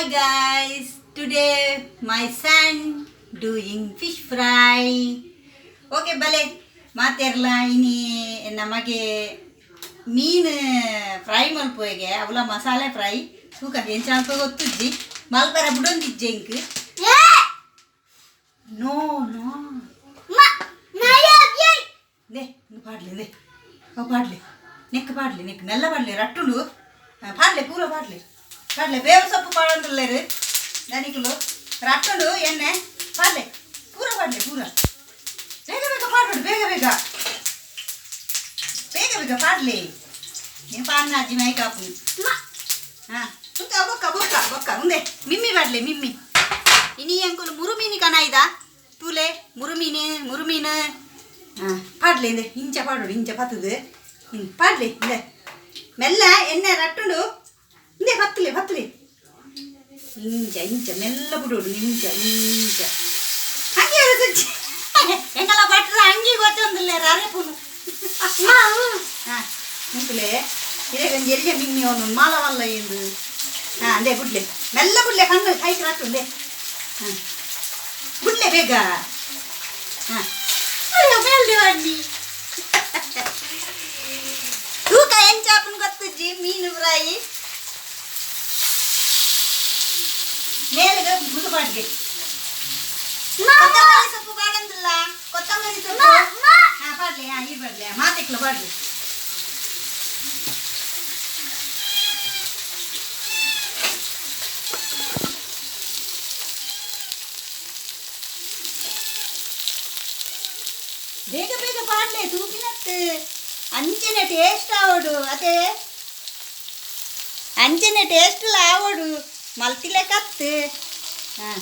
Hi guys, today my son doing fish fry. Okay, bale ಮಾತೆರ್ಲ ಇನಿ ನಮಗೆ ಮೀನು ಫ್ರೈ ಮಲ್ಪೋಗೆ ಅವಲ ಮಸಾಲೆ ಫ್ರೈ ತೂಕ ಹೆಂಚಾಲ್ಪ ಗೊತ್ತುಜ್ಜಿ ಮಲ್ಪರ ಬುಡೊಂದಿಜ್ಜೆ ಇಂಕ್ ನೋ ನೋ ದೇ ಪಾಡ್ಲೆ ದೇ ಅವು ಪಾಡ್ಲೆ ನೆಕ್ ಪಾಡ್ಲೆ ನೆಕ್ ಮೆಲ್ಲ ಪಾಡ್ಲೆ ರಟ್ಟುಂಡು ಪಾಡ್ಲೆ ಪೂರ ಪಾಡ್ಲೆ ಪಾಡ್ಲೆ ಬೇವು ಸೊಪ್ಪು ಪಾಡಂದ್ರಲ್ಲೇರು ದನಿಕಲು ರಟ್ಟುಂಡು ಎಣ್ಣೆ ಪಾಡ್ಲೆ ಪೂರ ಪಾಡ್ಲೆ ಪೂರ ಬೇಗ ಬೇಗ ಪಾಡ್ಬಿಡು ಬೇಗ ಬೇಗ ಬೇಗ ಬೇಗ ಪಾಡ್ಲೆ ನೀವು ಪಾಡ್ನ ಅಜ್ಜಿ ಮೈ ಕಾಪು ಹಾಂ ಬೊಕ್ಕ ಬೊಕ್ಕ ಬೊಕ್ಕ ಬೊಕ್ಕ ಮುಂದೆ ಮಿಮ್ಮಿ ಪಾಡ್ಲೆ ಮಿಮ್ಮಿ ಇನಿ ಅಂಕುಲು ಮುರುಮೀನಿ ಕನಾಯ್ದ ತೂಲೆ ಮುರುಮೀನು ಹಾಂ ಪಾಡ್ಲೆ ಇಂದೆ ಇಂಚ ಪಾಡೋಡು ಇಂಚ ಪತ್ತದು ಪಾಡ್ಲೆ ಇಂದೆ ಮೆಲ್ಲ ಎಣ್ಣೆ ರಟ್ಟುಂಡು ಇಂದೆ ಪತ್ತಲೆ ಪತ್ತಲೆ ಇಂಚ ಇಂಚ ಮೆಲ್ಲ ಬಿಡೋಡು ಇಂಚ ಇಂಚ ಹಾಗೆ ರುಚಿ ಎಂಗಲ ಭಟ್ರ ಅಂಗಿ ಗೊತ್ತೊಂದಿಲ್ಲ ರರೆಪುನು ಹಾಂ ಮುಂಕುಲೆ ಇರೇಗಂಜಿ ಎಲ್ಲಿಯ ಮಿಮ್ಮಿ ಅವನು ಮಾಲವಲ್ಲ ಎಂದು ಹಾಂ ಅಂದೆ ಬಿಡ್ಲೆ ಮೆಲ್ಲ ಬಿಡ್ಲೆ ಕಣ್ಣು ಕೈಗೆ ರಟ್ಟುಂದೆ ಹಾಂ ಬಿಡ್ಲೆ ಬೇಗ ಹಾಂ ಬೆಲ್ದೆ ಬನ್ನಿ ತೂಕ ಎಂಚಾಪನ್ ಗೊತ್ತಜ್ಜಿ ಮೀನು ಫ್ರೈ ಮೇಲೆ ಮುದು ಬಾಡ್ಗೆ ಕೊತ್ತಂಬರಿ ಸೊಪ್ಪು ಬಾಡಂದಿಲ್ಲ ಕೊತ್ತಂಬರಿ ಸೊಪ್ಪು ಹಾಂ ಪಾಡ್ಲೆ ಹಾಂ ಈ ಬಾಡ್ಲೆ ಮಾತೆಕ್ಲು ಬಾಡ್ಲೆ ಬೇಗ ಬೇಗ ಪಾಡ್ಲೆ ತೂಕಿನತ್ತು ಅಂಚನೆ ಟೇಸ್ಟ್ ಆವಡು ಅದೇ ಅಂಚನೆ ಟೇಸ್ಟ್ಲ ಆವಡು ಮಲ್ತಿಲೆ ಕತ್ತು ಹಾಂ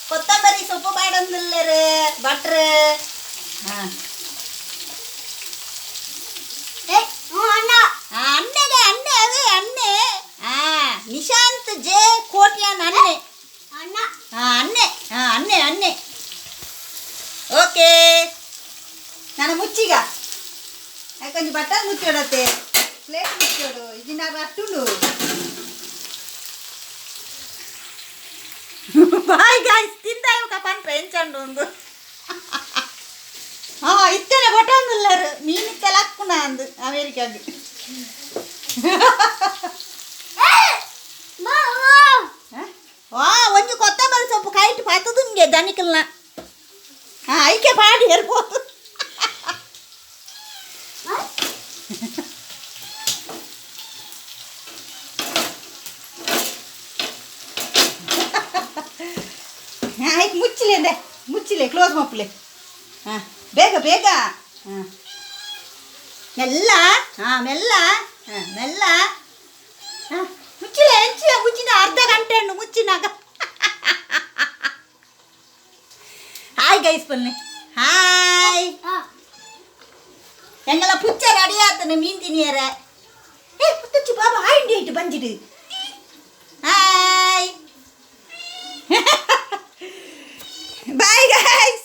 ಕೊತ್ತಂಬರಿ ಸೊಪ್ಪು ಬಾಡಂದಿಲ್ಲರು ಭಟ್ರು ಹಾಂ ಅನ್ನಗೆ ಅನ್ನೆ ಅದು ಅನ್ನೆ ನಿಶಾಂತ್ ಜೆ ಕೋಟ್ಯಾನ್ ಅನ್ನೆ ಅನ್ನೆ ಅನ್ನೆ ಅನ್ನೆ ಓಕೆ ನಾನು ಮುಚ್ಚಿಗ ಯಾಕಂದ್ರೆ ಬಟ್ಟಲ್ ಮುಚ್ಚೋಡತ್ತೆ ಪ್ಲೇಟ್ ಮುಚ್ಚೋಡು ಇದನ್ನ ಅಷ್ಟುಂಡು ಬಾಯ್ ಗಾಯ್ಸ್ ತಿಂದ ಕಪನ್ ಎಂಚಂಡು ಒಂದು ಹಾಂ ಇತ್ತನೆ ಬಟ್ಟೊಂದಿಲ್ಲರು ಮೀನಿತ್ತೆಲ್ಲ ಹಾಕುಣ ಅಂದು ಅಮೇರಿಕಾಗಿ ಒಂಚು ಕೊತ್ತಂಬರಿ ಸೊಪ್ಪು ಕೈಟ್ ಪತ್ತದು ನಿಮಗೆ ದನಿಕಲ್ನ ಹಾಂ ಐಕೆ ಪಾಡಿ ಇರ್ಬೋದು ಹಾಂ ಆಯ್ತು ಮುಚ್ಚಿಲೆ ಅಂದೆ ಮುಚ್ಚಿಲೆ ಕ್ಲೋಸ್ ಮಪ್ಪಲೆ ಹಾಂ ಬೇಗ ಬೇಗ ಹಾಂ ಮೆಲ್ಲ ಹಾಂ ಮೆಲ್ಲ ಹಾಂ ಮೆಲ್ಲ ಹಾಂ ಮುಚ್ಚಿಲೆ ಹೆಂಚಿನ ಮುಚ್ಚಿನ ಅರ್ಧ ಗಂಟೆ ಹಣ್ಣು ಮುಚ್ಚಿನಾಗ ಹಾಯ್ ಗೈಸ್ ಬನ್ನಿ ಹಾಯ್ ಎಂಗಲ ಪುಚ್ಚ ರೆಡಿ ಆತನ ಮೀನ್ ತಿನಿಯರ ಏ ಪುಚ್ಚಿ ಬಾಬಾ ಹಾಯ್ ಇಂಡಿ ಇಟ್ಟು ಬಂಜಿಡು ಹಾಯ್ ಬಾಯ್ ಗೈಸ್